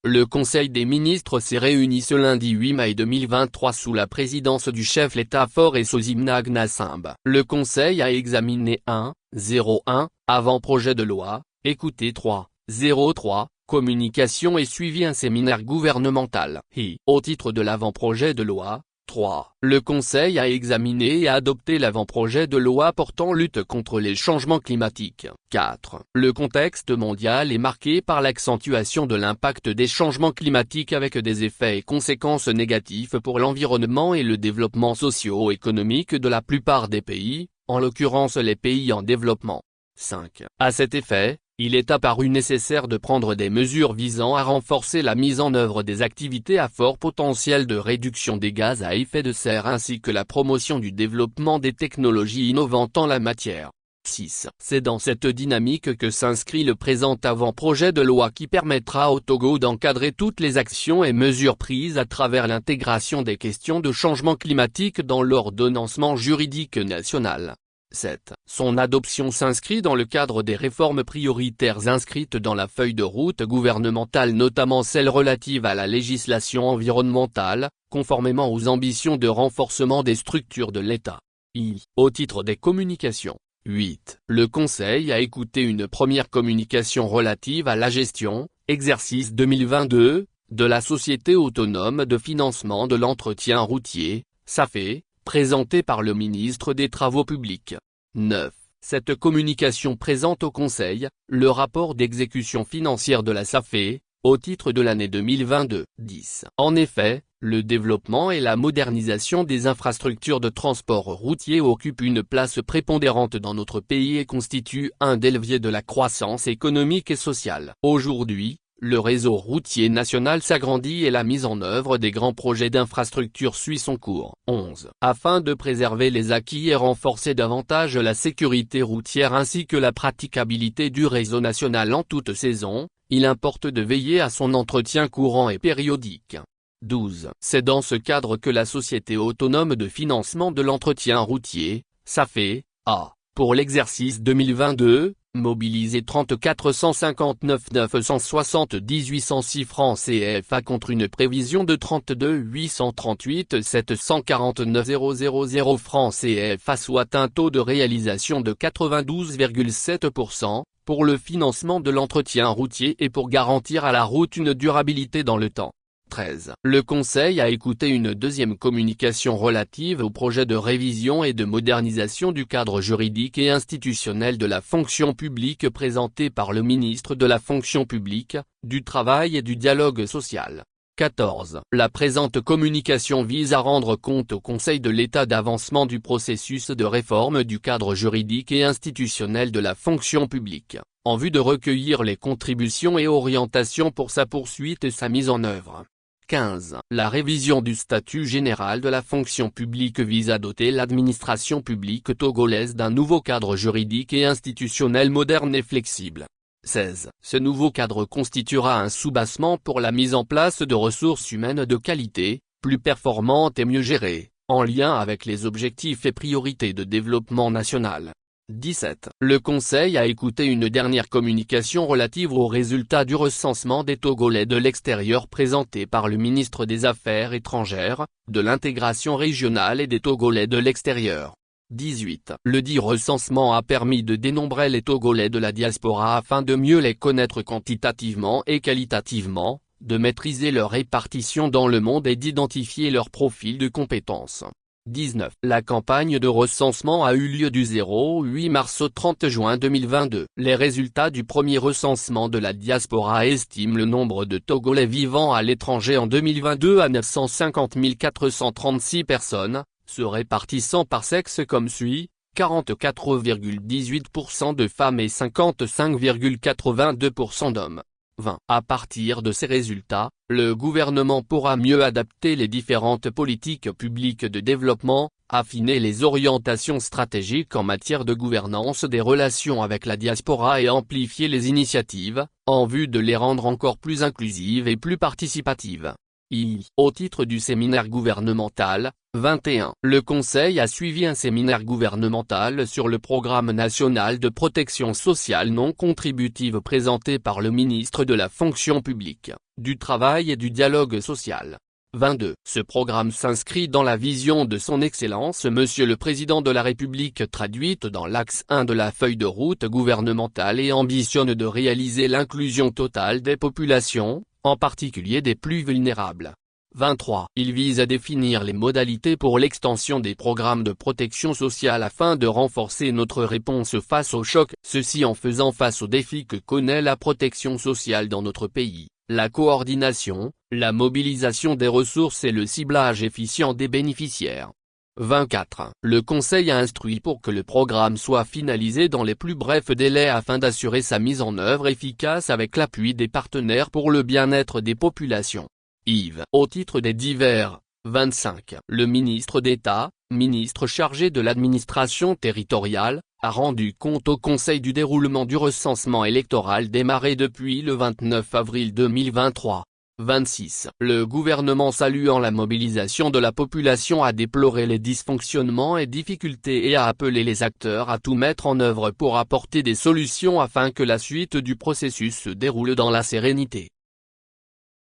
Le Conseil des ministres s'est réuni ce lundi 8 mai 2023 sous la présidence du chef l'État Faure Sozimna Gnassingbé. Le Conseil a examiné 1.01 avant-projet de loi, écouté 3.03, communication et suivi un séminaire gouvernemental. Au titre de l'avant-projet de loi, 3. Le Conseil a examiné et adopté l'avant-projet de loi portant lutte contre les changements climatiques. 4. Le contexte mondial est marqué par l'accentuation de l'impact des changements climatiques avec des effets et conséquences négatifs pour l'environnement et le développement socio-économique de la plupart des pays, en l'occurrence les pays en développement. 5. À cet effet, il est apparu nécessaire de prendre des mesures visant à renforcer la mise en œuvre des activités à fort potentiel de réduction des gaz à effet de serre ainsi que la promotion du développement des technologies innovantes en la matière. 6. C'est dans cette dynamique que s'inscrit le présent avant-projet de loi qui permettra au Togo d'encadrer toutes les actions et mesures prises à travers l'intégration des questions de changement climatique dans l'ordonnancement juridique national. 7. Son adoption s'inscrit dans le cadre des réformes prioritaires inscrites dans la feuille de route gouvernementale, notamment celles relatives à la législation environnementale, conformément aux ambitions de renforcement des structures de l'État. Au titre des communications. 8. Le Conseil a écouté une première communication relative à la gestion, exercice 2022, de la Société autonome de financement de l'entretien routier, SAFE, présentée par le ministre des Travaux publics. 9. Cette communication présente au Conseil, le rapport d'exécution financière de la SAFE, au titre de l'année 2022. 10. En effet, le développement et la modernisation des infrastructures de transport routier occupent une place prépondérante dans notre pays et constituent un des leviers de la croissance économique et sociale. Aujourd'hui, le réseau routier national s'agrandit et la mise en œuvre des grands projets d'infrastructure suit son cours. 11. Afin de préserver les acquis et renforcer davantage la sécurité routière ainsi que la praticabilité du réseau national en toute saison, il importe de veiller à son entretien courant et périodique. 12. C'est dans ce cadre que la Société autonome de financement de l'entretien routier, SAFE, a, pour l'exercice 2022, mobilisé 34 159 978 106 francs CFA contre une prévision de 32 838 749 000 francs CFA, soit un taux de réalisation de 92,7%, pour le financement de l'entretien routier et pour garantir à la route une durabilité dans le temps. 13. Le Conseil a écouté une deuxième communication relative au projet de révision et de modernisation du cadre juridique et institutionnel de la fonction publique présenté par le ministre de la fonction publique, du travail et du dialogue social. 14. La présente communication vise à rendre compte au Conseil de l'état d'avancement du processus de réforme du cadre juridique et institutionnel de la fonction publique, en vue de recueillir les contributions et orientations pour sa poursuite et sa mise en œuvre. 15. La révision du statut général de la fonction publique vise à doter l'administration publique togolaise d'un nouveau cadre juridique et institutionnel moderne et flexible. 16. Ce nouveau cadre constituera un soubassement pour la mise en place de ressources humaines de qualité, plus performantes et mieux gérées, en lien avec les objectifs et priorités de développement national. 17. Le Conseil a écouté une dernière communication relative aux résultats du recensement des Togolais de l'extérieur présenté par le ministre des Affaires étrangères, de l'intégration régionale et des Togolais de l'extérieur. 18. Le dit recensement a permis de dénombrer les Togolais de la diaspora afin de mieux les connaître quantitativement et qualitativement, de maîtriser leur répartition dans le monde et d'identifier leur profil de compétences. 19. La campagne de recensement a eu lieu du 08 mars au 30 juin 2022. Les résultats du premier recensement de la diaspora estiment le nombre de Togolais vivant à l'étranger en 2022 à 950 436 personnes, se répartissant par sexe comme suit, 44,18% de femmes et 55,82% d'hommes. 20. À partir de ces résultats, le gouvernement pourra mieux adapter les différentes politiques publiques de développement, affiner les orientations stratégiques en matière de gouvernance des relations avec la diaspora et amplifier les initiatives, en vue de les rendre encore plus inclusives et plus participatives. Au titre du séminaire gouvernemental, 21. Le Conseil a suivi un séminaire gouvernemental sur le Programme national de protection sociale non contributive présenté par le ministre de la Fonction publique, du Travail et du Dialogue social. 22. Ce programme s'inscrit dans la vision de son Excellence Monsieur le Président de la République traduite dans l'axe 1 de la feuille de route gouvernementale et ambitionne de réaliser l'inclusion totale des populations, en particulier des plus vulnérables. 23. Il vise à définir les modalités pour l'extension des programmes de protection sociale afin de renforcer notre réponse face au choc, ceci en faisant face aux défis que connaît la protection sociale dans notre pays, la coordination, la mobilisation des ressources et le ciblage efficient des bénéficiaires. 24. Le Conseil a instruit pour que le programme soit finalisé dans les plus brefs délais afin d'assurer sa mise en œuvre efficace avec l'appui des partenaires pour le bien-être des populations. Au titre des divers. 25. Le ministre d'État, ministre chargé de l'administration territoriale, a rendu compte au Conseil du déroulement du recensement électoral démarré depuis le 29 avril 2023. 26. Le gouvernement saluant la mobilisation de la population a déploré les dysfonctionnements et difficultés et a appelé les acteurs à tout mettre en œuvre pour apporter des solutions afin que la suite du processus se déroule dans la sérénité.